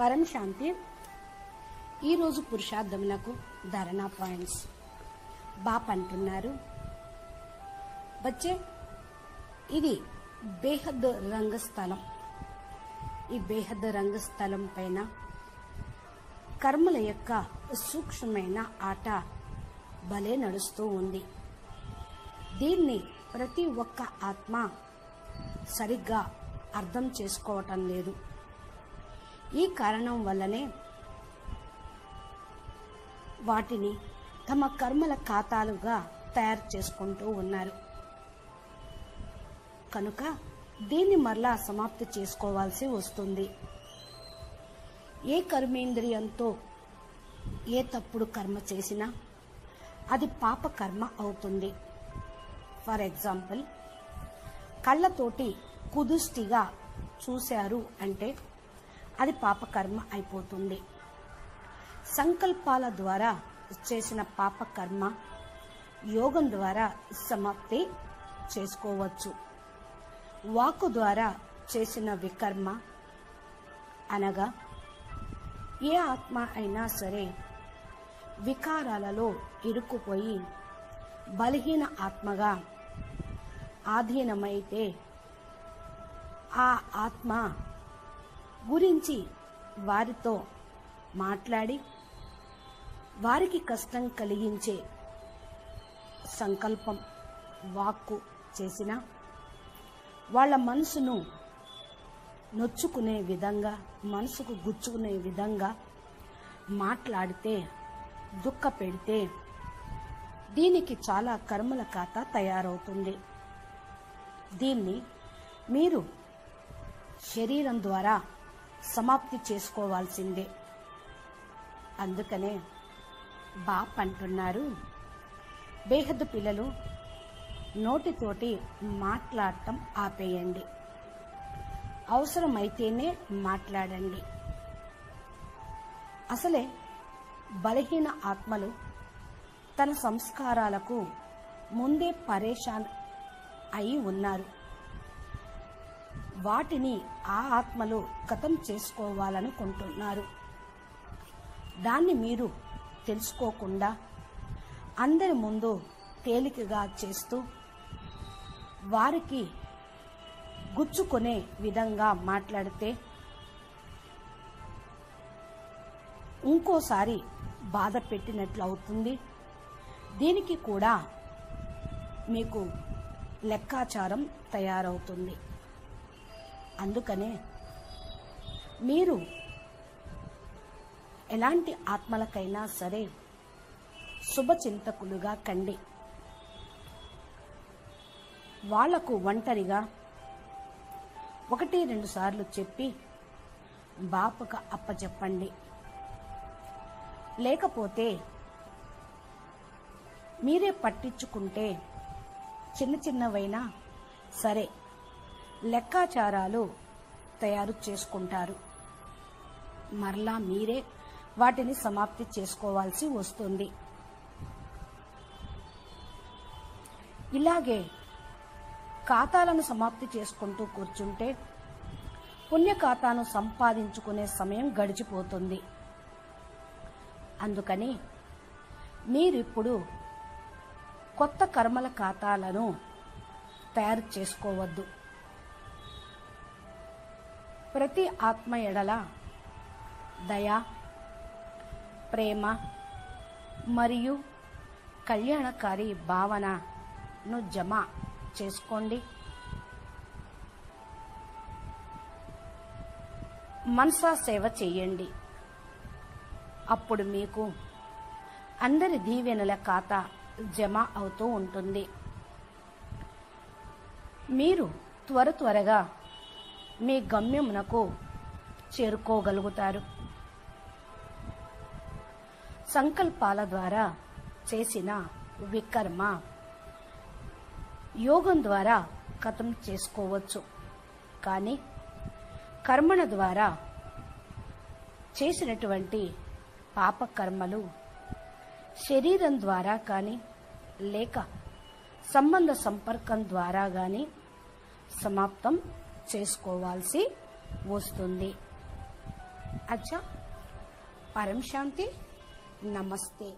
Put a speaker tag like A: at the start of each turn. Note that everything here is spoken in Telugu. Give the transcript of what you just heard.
A: పరం శాంతి. ఈరోజు పురుషార్థములకు ధారణా పాయింట్స్. బాప్ అంటున్నారు, బచ్చే ఇది బేహద్ రంగస్థలం. ఈ బేహద్ రంగస్థలం పైన కర్మల యొక్క సూక్ష్మమైన ఆట భలే నడుస్తూ ఉంది. దీన్ని ప్రతి ఒక్క ఆత్మ సరిగ్గా అర్థం చేసుకోవటం లేదు. ఈ కారణం వల్లనే వాటిని తమ కర్మల ఖాతాలుగా తయారు చేసుకుంటూ ఉన్నారు. కనుక దీన్ని మరలా సమాప్తి చేసుకోవాల్సి వస్తుంది. ఏ కర్మేంద్రియంతో ఏ తప్పుడు కర్మ చేసినా అది పాప కర్మ అవుతుంది. ఫర్ ఎగ్జాంపుల్, కళ్ళతోటి కుదుష్టిగా చూశారు అంటే అది పాపకర్మ అయిపోతుంది. సంకల్పాల ద్వారా చేసిన పాపకర్మ యోగం ద్వారా సమాప్తి చేసుకోవచ్చు. వాక్కు ద్వారా చేసిన వికర్మ అనగా ఏ ఆత్మ అయినా సరే వికారాలలో ఇరుక్కుపోయి బలహీన ఆత్మగా ఆధీనమైతే ఆ ఆత్మ గురించి వారితో మాట్లాడి వారికి కష్టం కలిగించే సంకల్పం వాక్కు చేసిన వాళ్ళ మనసును నొచ్చుకునే విధంగా, మనసుకు గుచ్చుకునే విధంగా మాట్లాడితే, దుఃఖ పెడితే దీనికి చాలా కర్మల ఖాతా తయారవుతుంది. దీన్ని మీరు శరీరం ద్వారా సమాప్తి చేసుకోవాల్సిందే. అందుకనే బాప్ అంటున్నారు, బేహద్దు పిల్లలు నోటితోటి మాట్లాడటం ఆపేయండి, అవసరమైతేనే మాట్లాడండి. అసలే బలహీన ఆత్మలు తన సంస్కారాలకు ముందే పరేషాన్ అయి ఉన్నారు. వాటిని ఆ ఆత్మలు ఖతం చేసుకోవాలనుకుంటున్నారు. దాన్ని మీరు తెలుసుకోకుండా అందరి ముందు తేలికగా చేస్తూ వారికి గుచ్చుకునే విధంగా మాట్లాడితే ఇంకోసారి బాధ పెట్టినట్లు అవుతుంది. దీనికి కూడా మీకు లెక్కాచారం తయారవుతుంది. అందుకనే మీరు ఎలాంటి ఆత్మలకైనా సరే శుభచింతకులుగా కండి. వాళ్లకు ఒంటరిగా 1-2 సార్లు చెప్పి బాపుకు అప్పచెప్పండి. లేకపోతే మీరే పట్టించుకుంటే చిన్న చిన్నవైనా సరే లెక్కాచారాలు తయారు చేసుకుంటారు. మరలా మీరే వాటిని సమాప్తి చేసుకోవాల్సి వస్తుంది. ఇలాగే ఖాతాలను సమాప్తి చేసుకుంటూ కూర్చుంటే పుణ్య ఖాతాను సంపాదించుకునే సమయం గడిచిపోతుంది. అందుకని మీరిప్పుడు కొత్త కర్మల ఖాతాలను తయారు చేసుకోవద్దు. ప్రతి ఆత్మ ఎడల దయ, ప్రేమ మరియు కళ్యాణకారి భావనను జమ చేసుకోండి. మనసా సేవ చేయండి. అప్పుడు మీకు అందరి దీవెనల ఖాతా జమ అవుతూ ఉంటుంది. మీరు త్వరగా మీ గమ్యమునకు చేరుకోగలుగుతారు. సంకల్పాల ద్వారా చేసిన వికర్మ యోగం ద్వారా ఖతం చేసుకోవచ్చు. కానీ కర్మల ద్వారా చేసినటువంటి పాపకర్మలు శరీరం ద్వారా కానీ లేక సంబంధ సంపర్కం ద్వారా కానీ సమాప్తం చేసుకోవాల్సి వస్తుంది. అచ్చా, పరం శాంతి, నమస్తే.